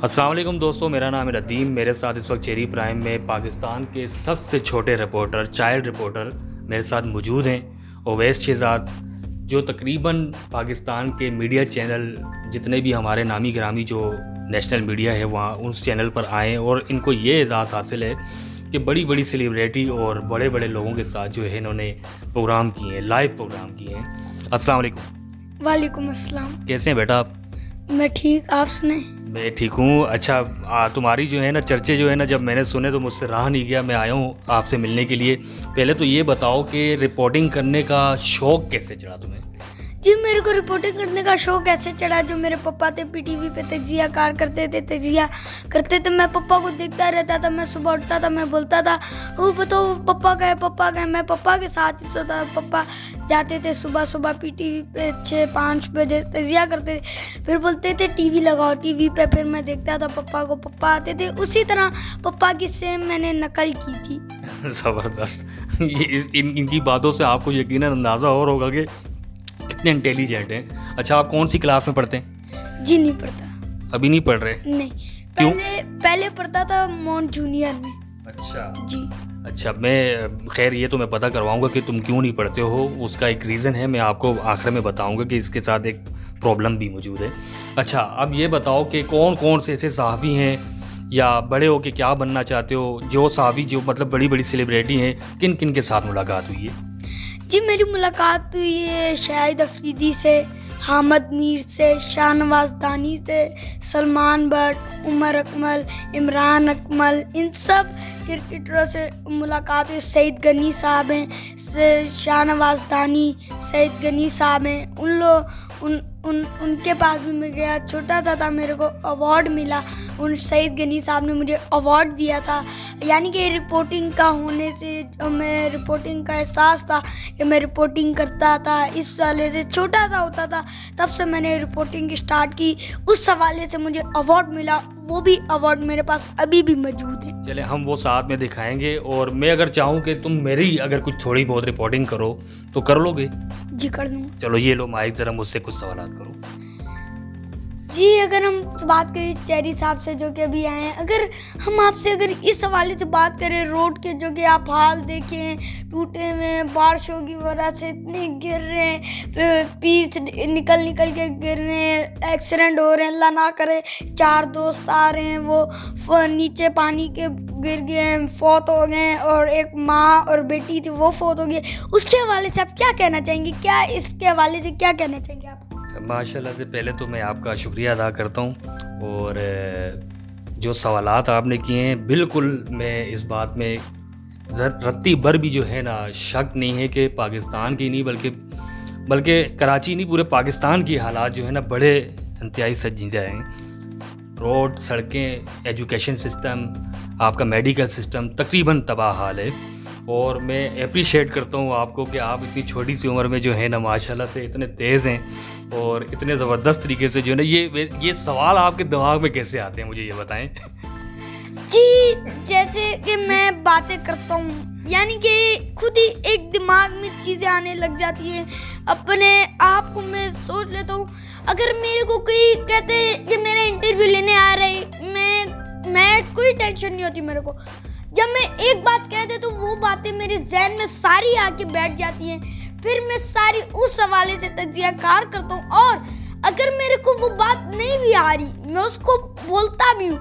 अस्सलाम वालेकुम दोस्तों, मेरा नाम है नदीम। मेरे साथ इस वक्त चेरी प्राइम में पाकिस्तान के सबसे छोटे रिपोर्टर, चाइल्ड रिपोर्टर मेरे साथ मौजूद हैं, ओवैस शहजाद, जो तकरीबन पाकिस्तान के मीडिया चैनल जितने भी हमारे नामी गिरामी जो नेशनल मीडिया है वहाँ उस चैनल पर आए और इनको ये एजाज़ हासिल है कि बड़ी बड़ी सेलिब्रिटी और बड़े बड़े लोगों के साथ जो है इन्होंने प्रोग्राम किए हैं, लाइव प्रोग्राम किए हैं। अस्सलाम वालेकुम। वालेकुम अस्सलाम। कैसे हैं बेटा आप? मैं ठीक, आप सुने? मैं ठीक हूँ। अच्छा, तुम्हारी जो है ना चर्चे जो है ना जब मैंने सुने तो मुझसे रहा नहीं गया, मैं आया हूँ आपसे मिलने के लिए। पहले तो ये बताओ कि रिपोर्टिंग करने का शौक़ कैसे चढ़ा तुम्हें? जी, मेरे को रिपोर्टिंग करने का शौक ऐसे चढ़ा, जो मेरे पापा थे पीटीवी पे तजिया कार करते थे, तजिया करते थे। मैं पापा को देखता रहता था। मैं सुबह उठता था, मैं बोलता था वो बताओ पापा गए, पापा गए। मैं पापा के साथ ही सोता। पापा जाते थे सुबह सुबह पीटीवी पे 6-5 बजे तजिया करते थे, फिर बोलते थे टीवी लगाओ, टीवी पे। फिर मैं देखता था पापा को, पापा आते थे। उसी तरह पापा की सेम मैंने नकल की थी। ज़बरदस्त। इनकी बातों से आपको यकीनन अंदाज़ा और होगा कि कितने इंटेलिजेंट हैं। अच्छा, आप कौन सी क्लास में पढ़ते हैं? जी नहीं पढ़ता। अभी नहीं पढ़ रहे? नहीं, क्यों? पहले पढ़ता था मॉन्ट जूनियर में। अच्छा जी। अच्छा, मैं खैर ये तो मैं पता करवाऊंगा कि तुम क्यों नहीं पढ़ते हो। उसका एक रीज़न है, मैं आपको आखिर में बताऊंगा कि इसके साथ एक प्रॉब्लम भी मौजूद है। अच्छा, अब ये बताओ कि कौन कौन से ऐसे सहाफ़ी हैं या बड़े हो के क्या बनना चाहते हो, जो सहाफ़ी जो मतलब बड़ी बड़ी सेलिब्रिटी हैं, किन किन के साथ मुलाकात हुई है? जी, मेरी मुलाकात हुई है शाहिद अफरीदी से, हामिद मीर से, शाहनवाज दानी से, सलमान भट्ट, उमर अकमल, इमरान अकमल, इन सब क्रिकेटरों से मुलाकात हुई। सईद गनी साहब हैं, शाहनवाज दानी, सईद गनी साहब हैं। उनके पास भी मैं गया। छोटा सा था, मेरे को अवार्ड मिला। उन सईद गनी साहब ने मुझे अवार्ड दिया था। यानी कि रिपोर्टिंग का होने से मैं रिपोर्टिंग का एहसास था कि मैं रिपोर्टिंग करता था। इस वाले से छोटा सा होता था तब से मैंने रिपोर्टिंग स्टार्ट की। उस हवाले से मुझे अवार्ड मिला। वो भी अवार्ड मेरे पास अभी भी मौजूद है। चले, हम वो साथ में दिखाएंगे। और मैं अगर चाहूँ कि तुम मेरी अगर कुछ थोड़ी बहुत रिपोर्टिंग करो तो कर लोगे? जी, कर दूँगा। चलो ये लो माइक, ज़रा मुझसे कुछ सवाल करो। जी, अगर हम बात करें चेरी साहब से जो कि अभी आए हैं, अगर हम आपसे अगर इस हवाले से बात करें, रोड के जो कि आप हाल देखें, टूटे हुए, बारिशों की वजह से इतने गिर रहे हैं, पीस निकल के गिर रहे हैं, एक्सीडेंट हो रहे हैं, अल्लाह ना करे। 4 दोस्त आ रहे हैं, वो नीचे पानी के गिर गए हैं, फौत हो गए हैं, और एक माँ और बेटी थी वो फौत हो गई। उसके हवाले से आप क्या कहना चाहेंगे? क्या इसके हवाले से क्या कहना चाहेंगे आप? माशाल्लाह से पहले तो मैं आपका शुक्रिया अदा करता हूँ, और जो सवालात आपने किए हैं, बिल्कुल मैं इस बात में रत्ती भर भी जो है ना शक नहीं है कि पाकिस्तान की नहीं बल्कि कराची नहीं, पूरे पाकिस्तान की हालात जो है ना बड़े इंतहाई संजीदा हैं। रोड, सड़कें, एजुकेशन सिस्टम, आपका मेडिकल सिस्टम तकरीबन तबाह हाल है। और मैं अप्रिशिएट करता हूँ आपको कि आप इतनी छोटी सी उम्र में जो है ना माशाल्लाह से इतने तेज़ हैं और इतने ज़बरदस्त तरीके से जो है ना ये सवाल आपके दिमाग में कैसे आते हैं, मुझे ये बताएं। जी, जैसे कि मैं बातें करता हूँ, यानी कि खुद ही एक दिमाग में चीज़ें आने लग जाती हैं। अपने आप को मैं सोच लेता हूँ, अगर मेरे को कोई कहते कि मेरा इंटरव्यू लेने आ रहे, मैं कोई टेंशन नहीं होती मेरे को। जब मैं एक बात कह दे तो वो बातें मेरे जहन में सारी आके बैठ जाती हैं। फिर मैं सारी उस हवाले से तजिया कार करता हूँ, और अगर मेरे को वो बात नहीं भी आ रही मैं उसको बोलता भी हूँ।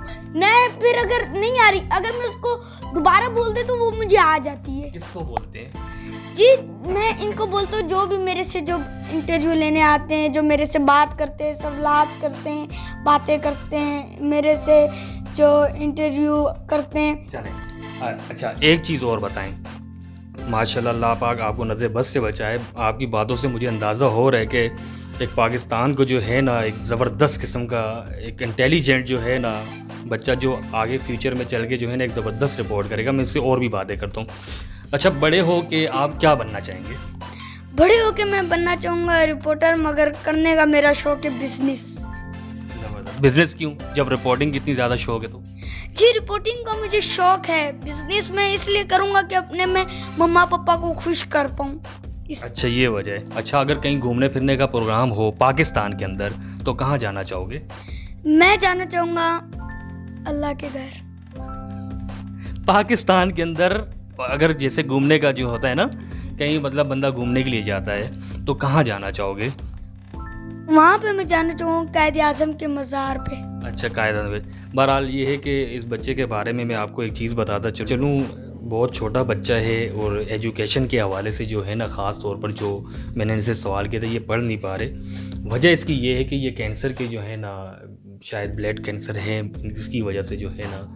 फिर अगर नहीं आ रही, अगर मैं उसको दोबारा बोल दे तो वो मुझे आ जाती है। किसको बोलते हैं? जी, मैं इनको बोलता हूँ जो भी मेरे से जो इंटरव्यू लेने आते हैं, जो मेरे से बात करते हैं, सवालात करते हैं, बातें करते हैं, मेरे से जो इंटरव्यू करते हैं। चलें, अच्छा एक चीज़ और बताएं। माशाल्लाह, अल्लाह पाक आपको नज़र बस से बचाए। आपकी बातों से मुझे अंदाज़ा हो रहा है कि एक पाकिस्तान को जो है ना एक ज़बरदस्त किस्म का एक इंटेलिजेंट जो है ना बच्चा जो आगे फ्यूचर में चल के जो है ना एक ज़बरदस्त रिपोर्ट करेगा। मैं इससे और भी बातें करता हूँ। अच्छा, बड़े हो के आप क्या बनना चाहेंगे? बड़े हो के मैं बनना चाहूँगा रिपोर्टर, मगर करने का मेरा शौक है बिजनेस। बिजनेस क्यों, जब रिपोर्टिंग की इतनी ज़्यादा शौक है तो? जी, रिपोर्टिंग का मुझे शौक है। बिजनेस मैं इसलिए करूँगा कि अपने मैं मम्मा पापा को खुश कर पाऊँ। अच्छा, ये वजह है। अच्छा, अगर कहीं घूमने फिरने का प्रोग्राम हो पाकिस्तान के अंदर तो कहाँ जाना चाहोगे? मैं जाना चाहूँगा अल्लाह के घर। पाकिस्तान के अंदर अगर जैसे घूमने का जो होता है ना, कहीं मतलब बंदा घूमने के लिए जाता है तो कहाँ जाना चाहोगे? वहाँ पे मैं जाना चाहूँगा कायद आज़म के मज़ार पे। अच्छा, कायदा में। बहरहाल ये है कि इस बच्चे के बारे में मैं आपको एक चीज़ बताता चलूँ। बहुत छोटा बच्चा है और एजुकेशन के हवाले से जो है ना, ख़ास तौर पर जो मैंने इनसे सवाल किया था, ये पढ़ नहीं पा रहे। वजह इसकी ये है कि ये कैंसर के जो है ना, शायद ब्लड कैंसर है, इसकी वजह से जो है ना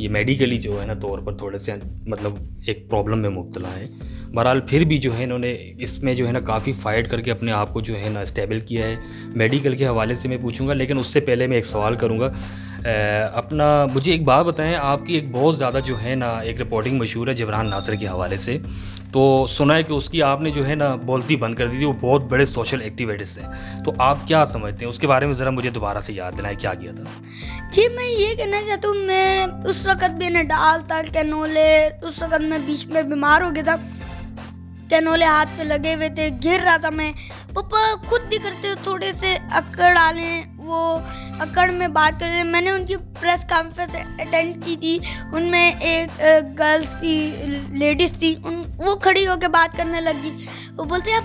ये मेडिकली जो है ना तौर पर थोड़े से मतलब एक प्रॉब्लम में मुब्तला है। बहरहाल फिर भी जो है इन्होंने इसमें जो है ना काफ़ी फ़ाइट करके अपने आप को जो है ना स्टेबल किया है। मेडिकल के हवाले से मैं पूछूंगा, लेकिन उससे पहले मैं एक सवाल करूंगा। अपना मुझे एक बात बताएं, आपकी एक बहुत ज़्यादा जो है ना एक रिपोर्टिंग मशहूर है जबरान नासिर के हवाले से, तो सुना है कि उसकी आपने जो है ना बोलती बंद कर दी थी। वो बहुत बड़े सोशल एक्टिविस्ट हैं, तो आप क्या समझते हैं उसके बारे में? ज़रा मुझे दोबारा से याद दिलाएं, क्या किया था? जी, मैं ये कहना चाहता हूँ, मैं उस वक़्त भी डाल था कैनोले। उस वक़्त मैं बीच में बीमार हो गया था, कैनोले हाथ पे लगे हुए थे, गिर रहा था मैं। पापा खुद भी करते थोड़े से अक्कड़ डाले, वो अक्कड़ में बात कर रहे। मैंने उनकी प्रेस कॉन्फ्रेंस अटेंड की थी, उनमें एक गर्ल्स थी, लेडीज़ थी, वो खड़ी होकर बात करने लगी। वो बोलते आप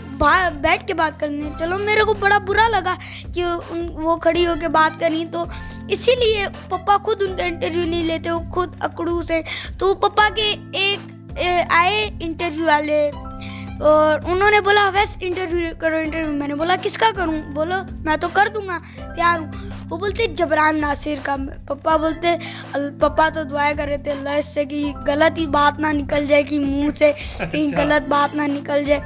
बैठ के बात करने। चलो, मेरे को बड़ा बुरा लगा कि वो खड़ी होकर बात करी, तो इसीलिए पापा खुद उनका इंटरव्यू नहीं लेते, वो खुद अकड़ू से। तो पापा के एक आए इंटरव्यू वाले और उन्होंने बोला वैसे इंटरव्यू करो। इंटरव्यू मैंने बोला किसका करूं? बोलो मैं तो कर दूंगा, तैयार हूँ। वो बोलते जबरान नासिर का। पापा बोलते, पापा तो दुआ कर रहे थे अल्लाह इससे कि गलत ही बात ना निकल जाए, कि मुंह से कहीं गलत बात ना निकल जाए।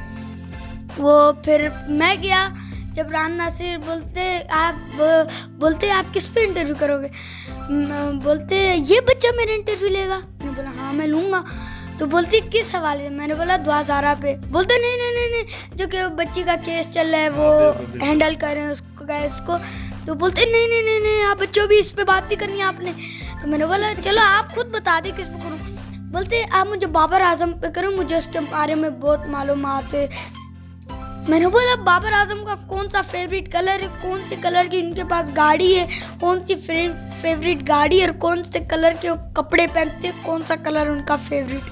वो फिर मैं गया, जबरान नासिर बोलते आप किस पे इंटरव्यू करोगे? बोलते ये बच्चा मेरा इंटरव्यू लेगा। मैंने बोला हाँ मैं लूँगा। तो बोलती किस हवाले से? मैंने बोला दुआ ज़ारा पे। बोलते नहीं, जो कि बच्ची का केस चल रहा है वो हैंडल करें उसको, केस को। तो बोलते नहीं, आप बच्चों भी इस पे बात नहीं करनी आपने। तो मैंने बोला चलो आप खुद बता दें किस पे करूँ। बोलते आप मुझे बाबर आजम पे करो, मुझे उसके बारे में बहुत मालूमात है। मैंने बोला बाबर आजम का कौन सा फेवरेट कलर है, कौन से कलर की उनके पास गाड़ी है, कौन सी फेवरेट गाड़ी और कौन से कलर के कपड़े पहनते, कौन सा कलर उनका फेवरेट।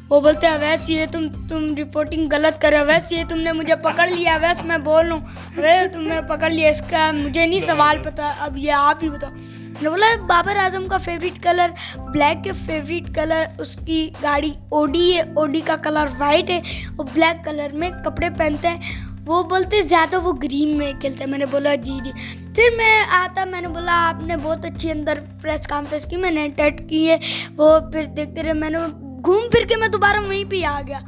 वो बोलते हैं वैसे ये तुम रिपोर्टिंग गलत कर रहे हो, वैसे ये तुमने मुझे पकड़ लिया, वैसे मैं बोल रहा हूँ वे तुमने पकड़ लिया, इसका मुझे नहीं सवाल पता, अब ये आप ही बताओ। मैंने बोला बाबर आजम का फेवरेट कलर ब्लैक है, फेवरेट कलर उसकी गाड़ी ओडी है, ओडी का कलर वाइट है, वो ब्लैक कलर में कपड़े पहनते हैं। वो बोलते ज़्यादा वो ग्रीन में खेलते हैं। मैंने बोला जी। फिर मैं आता, मैंने बोला आपने बहुत अच्छी अंदर प्रेस कॉन्फ्रेंस की, मैंने अटेंड की है। वो फिर देखते रहे, मैंने घूम फिर के मैं दोबारा वहीं पे आ गया।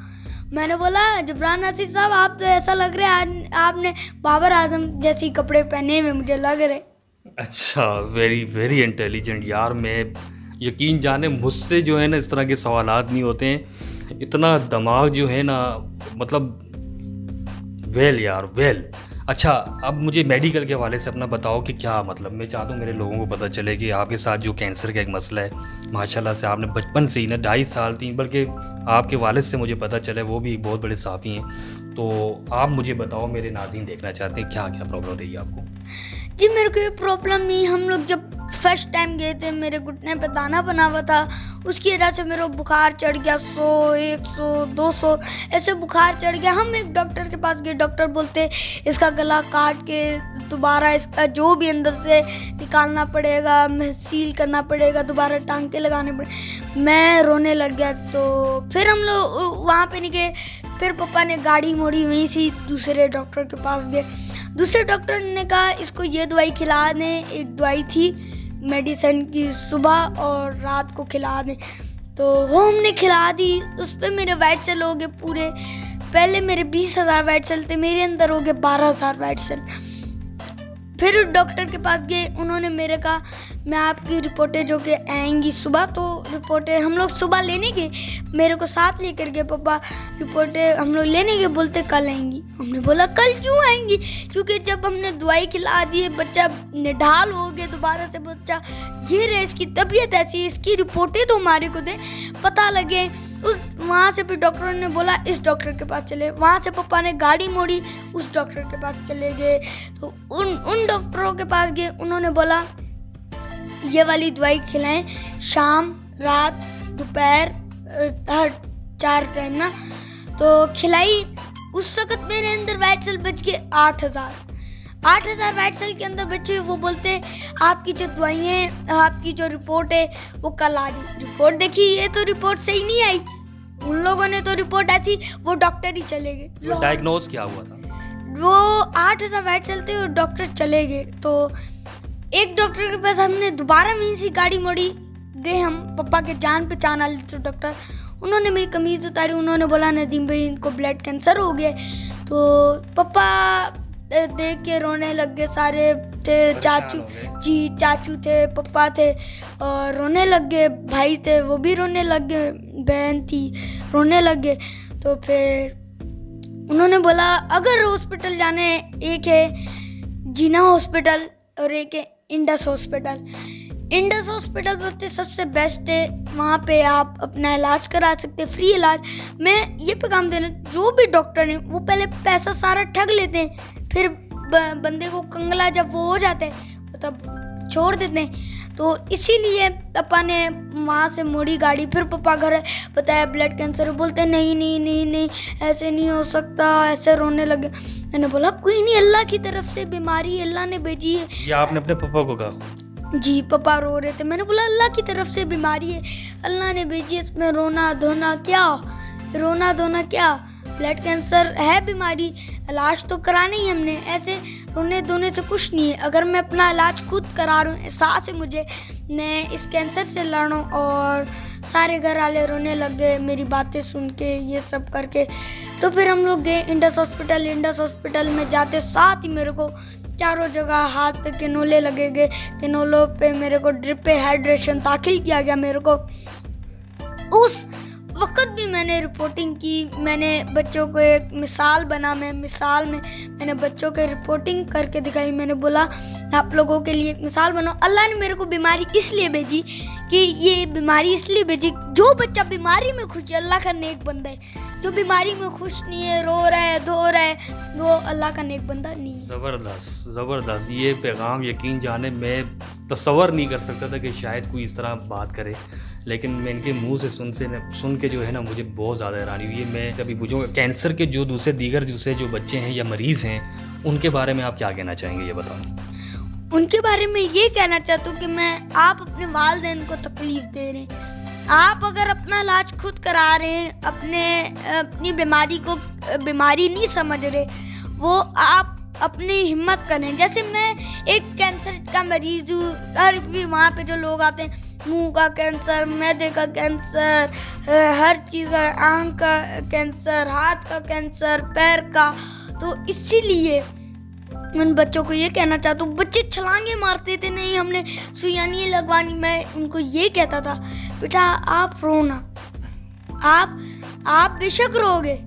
मैंने बोला जबरान नासिर साहब आप तो ऐसा लग रहा है आपने बाबर आजम जैसे कपड़े पहने हुए मुझे लग रहे। अच्छा, वेरी वेरी इंटेलिजेंट यार। मैं यकीन जाने मुझसे जो है ना इस तरह के सवालात नहीं होते हैं। इतना दिमाग जो है ना, मतलब वेल यार वेल। अच्छा, अब मुझे मेडिकल के हवाले से अपना बताओ कि क्या मतलब, मैं चाहता हूँ मेरे लोगों को पता चले कि आपके साथ जो कैंसर का एक मसला है, माशाल्लाह से आपने बचपन से ही ना 2.5 साल 3, बल्कि आपके वालिद से मुझे पता चला वो भी एक बहुत बड़े साफ़ी हैं। तो आप मुझे बताओ, मेरे नाज़रीन देखना चाहते हैं क्या क्या प्रॉब्लम रही आपको? जी मेरे को ये प्रॉब्लम नहीं, हम लोग जब फर्स्ट टाइम गए थे मेरे घुटने पे दाना बना हुआ था, उसकी वजह से मेरे बुखार चढ़ गया, 100 100 200 ऐसे बुखार चढ़ गया। हम एक डॉक्टर के पास गए, डॉक्टर बोलते इसका गला काट के दोबारा इसका जो भी अंदर से निकालना पड़ेगा, सील करना पड़ेगा, दोबारा टांके लगाने पड़े। मैं रोने लग गया। तो फिर हम लोग वहाँ पे नहीं गए, फिर पापा ने गाड़ी मोड़ी, वहीं से दूसरे डॉक्टर के पास गए। दूसरे डॉक्टर ने कहा इसको ये दवाई खिला दें, एक दवाई थी मेडिसिन की, सुबह और रात को खिला दें। तो वो हमने खिला दी। उस पर मेरे वाइट सेल हो गए पूरे, पहले मेरे 20,000 वाइट सेल थे, मेरे अंदर हो गए 12,000 वाइट सेल। फिर डॉक्टर के पास गए, उन्होंने मेरे कहा मैं आपकी रिपोर्टें जो कि आएंगी सुबह, तो रिपोर्टें हम लोग सुबह लेने गए, मेरे को साथ लेकर गए पापा, रिपोर्टें हम लोग लेने गए, बोलते कल आएंगी। हमने बोला कल क्यों आएंगी? क्योंकि जब हमने दवाई खिला दी, बच्चा निढाल हो गया, दोबारा से बच्चा गिर है, इसकी तबीयत ऐसी है, इसकी रिपोर्टें तो हमारे को दें, पता लगे। वहाँ से फिर डॉक्टर ने बोला इस डॉक्टर के पास चले, वहाँ से पापा ने गाड़ी मोड़ी, उस डॉक्टर के पास चले गए। तो उन डॉक्टरों के पास गए, उन्होंने बोला ये वाली दवाई खिलाएं शाम, रात, दोपहर, हर 4 टाइम ना। तो खिलाई। उस वक्त मेरे अंदर वाइट सेल बच के 8,000 वाइट सेल के अंदर बचे। वो बोलते आपकी जो दवाइयाँ हैं, आपकी जो रिपोर्ट है वो कल आ रही। रिपोर्ट देखी, ये तो रिपोर्ट सही नहीं आई। उन लोगों ने तो रिपोर्ट ऐसी, वो डॉक्टर ही चले गए। डायग्नोज क्या हुआ था? वो 8,000 वाइट सेल थे और डॉक्टर चले गए। तो एक डॉक्टर के पास हमने दोबारा वहीं से गाड़ी मोड़ी गए हम, पापा के जान पहचान वाले थे डॉक्टर। उन्होंने मेरी कमीज़ उतारी, उन्होंने बोला नदीम भाई इनको ब्लड कैंसर हो गया। तो पापा देख के रोने लग गए। सारे थे, चाचू जी, चाचू थे, पापा थे और रोने लग गए। भाई थे वो भी रोने लग गए, बहन थी रोने लग गए। तो फिर उन्होंने बोला अगर हॉस्पिटल जाने, एक है जीना हॉस्पिटल और एक है इंडस हॉस्पिटल। इंडस हॉस्पिटल बोलते सबसे बेस्ट है, वहाँ पे आप अपना इलाज करा सकते, फ्री इलाज। मैं ये पैगाम देना, जो भी डॉक्टर हैं वो पहले पैसा सारा ठग लेते हैं, फिर बंदे को कंगला जब वो हो जाते हैं तब छोड़ देते हैं। तो इसीलिए पापा ने वहाँ से मोड़ी गाड़ी। फिर पापा घर बताया ब्लड कैंसर। बोलते नहीं नहीं नहीं नहीं ऐसे नहीं हो सकता, ऐसे रोने लगे। मैंने बोला कोई नहीं, अल्लाह की तरफ से बीमारी अल्लाह ने भेजी है। ये आपने अपने पापा को कहा? जी, पापा रो रहे थे। मैंने बोला अल्लाह की तरफ से बीमारी है, अल्लाह ने भेजी है, इसमें रोना धोना क्या, रोना धोना क्या, ब्लड कैंसर है बीमारी, इलाज तो कराना ही हमने, ऐसे रोने धोने से कुछ नहीं है। अगर मैं अपना इलाज खुद करा रहा हूँ, एहसास है मुझे, मैं इस कैंसर से लड़ूँ। और सारे घर वाले रोने लग गए मेरी बातें सुन के, ये सब करके। तो फिर हम लोग गए इंडस हॉस्पिटल। इंडस हॉस्पिटल में जाते साथ ही मेरे को चारों जगह हाथ पे किनोले लगे गए। किनोलों पे मेरे को ड्रिप पे हाइड्रेशन दाखिल किया गया। मेरे को उस वक्त भी मैंने रिपोर्टिंग की। मैंने बच्चों को एक मिसाल बना, मैं मिसाल में मैंने बच्चों के रिपोर्टिंग करके दिखाई। मैंने बोला आप लोगों के लिए एक मिसाल बनाओ। अल्लाह ने मेरे को बीमारी इसलिए भेजी कि ये बीमारी इसलिए भेजी, जो बच्चा बीमारी में खुश है अल्लाह का नेक बंदा है। जो बीमारी में खुश नहीं है, रो रहा है, धो रहा है, वो अल्लाह का नेक बंदा नहीं है। ज़बरदस्त ज़बरदस्त। ये पैगाम यकीन जाने मैं तसव्वुर नहीं कर सकता था कि शायद कोई इस तरह बात करे, लेकिन मैं इनके मुंह से सुन के जो है ना मुझे बहुत ज़्यादा हैरानी हुई है। मैं कभी पूछूंगा कैंसर के जो दूसरे जो बच्चे हैं या मरीज़ हैं, उनके बारे में आप क्या कहना चाहेंगे, ये बताओ। उनके बारे में ये कहना चाहता हूँ कि आप अपने वालिदैन को तकलीफ़ दे रहे हैं। आप अगर अपना इलाज खुद करा रहे हैं, अपनी बीमारी को बीमारी नहीं समझ रहे, वो आप अपनी हिम्मत करें। जैसे मैं एक कैंसर का मरीज़ हूँ, हर भी वहाँ पे जो लोग आते हैं, मुंह का कैंसर, मैदे का कैंसर, हर चीज़ का, आँख का कैंसर, हाथ का कैंसर, पैर का। तो इसीलिए मैं बच्चों को ये कहना चाहता हूँ, बच्चे छलांगे मारते थे, नहीं हमने सुइयां नहीं लगवानी। मैं उनको ये कहता था बेटा आप रोना, आप बेशक रोगे,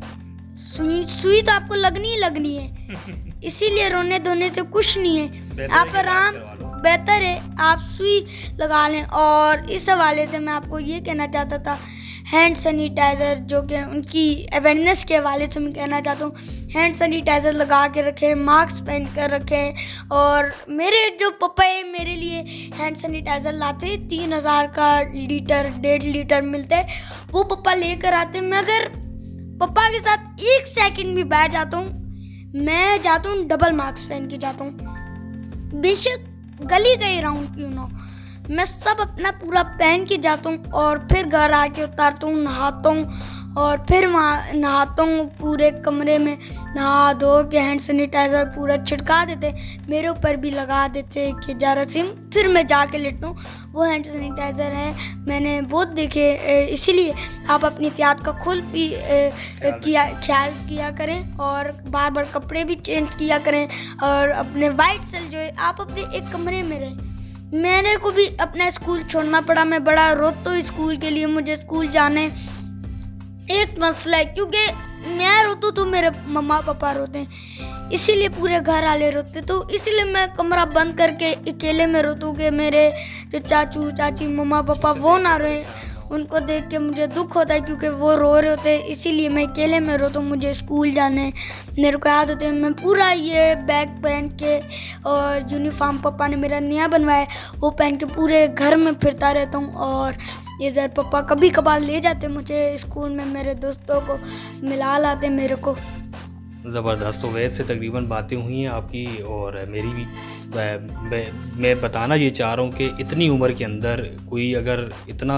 सुई तो आपको लगनी ही लगनी है, इसीलिए रोने धोने से कुछ नहीं है। आप आराम, बेहतर है आप सुई लगा लें। और इस हवाले से मैं आपको ये कहना चाहता था, हैंड सैनिटाइज़र, जो कि उनकी अवेयरनेस के हवाले से मैं कहना चाहता हूँ, हैंड सैनिटाइज़र लगा के रखें, मास्क पहन कर रखें। और मेरे जो पापा है मेरे लिए हैंड सैनिटाइज़र लाते, 3,000 का लीटर 1.5 लीटर मिलते है, वो पापा लेकर आते। मैं अगर पापा के साथ 1 सेकंड भी बैठ जाता हूँ, मैं जाता हूँ डबल मास्क पहन के जाता हूँ, बेशक गली गई राउंड क्यों ना, मैं सब अपना पूरा पहन के जाता हूँ। और फिर घर आके उतारता हूँ, नहाता हूँ और फिर वहाँ नहाता हूँ, पूरे कमरे में नहा धो के हैंड सैनिटाइज़र पूरा छिड़का देते, मेरे ऊपर भी लगा देते कि जरासीम। फिर मैं जाके लेटता हूँ। वो हैंड सैनिटाइज़र है, मैंने बहुत देखे, इसीलिए आप अपनी एहतियात का ख्याल किया करें और बार बार कपड़े भी चेंज किया करें। और अपने वाइट सेल जो है आप अपने एक कमरे में रहें। मेरे को भी अपना स्कूल छोड़ना पड़ा, मैं बड़ा रोता हूँ स्कूल के लिए, मुझे स्कूल जाने एक मसला है, क्योंकि मैं रोता तो मेरे मम्मा पापा रोते हैं, इसीलिए पूरे घर वाले रोते। तो इसीलिए मैं कमरा बंद करके अकेले में रोता हूँ कि मेरे जो चाचू चाची मम्मा पापा वो ना रोए। उनको देख के मुझे दुख होता है क्योंकि वो रो रहे होते हैं, इसीलिए मैं अकेले में रोता हूँ। मुझे स्कूल जाने मेरे को याद होते हैं, मैं पूरा ये बैग पहन के और यूनिफॉर्म पापा ने मेरा नया बनवाया वो पहन के पूरे घर में फिरता रहता हूँ। और इधर पापा कभी कभार ले जाते मुझे स्कूल में, मेरे दोस्तों को मिला लाते मेरे को। ज़बरदस्त। तो वैसे तकरीबन बातें हुई हैं आपकी और मेरी भी। मैं बताना ये चाह रहा हूँ कि इतनी उम्र के अंदर कोई अगर इतना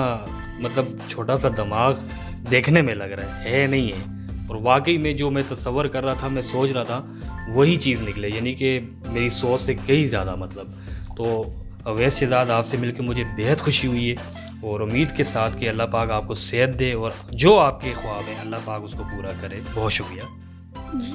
मतलब छोटा सा दिमाग देखने में लग रहा है नहीं है, और वाकई में जो मैं तसव्वुर कर रहा था, मैं सोच रहा था वही चीज़ निकले, यानी कि मेरी सोच से कहीं ज़्यादा मतलब। तो अवैस शहज़ाद आपसे मिलकर मुझे बेहद खुशी हुई है और उम्मीद के साथ कि अल्लाह पाक आपको सेहत दे और जो आपके ख्वाब हैं अल्लाह पाक उसको पूरा करे। बहुत शुक्रिया जी।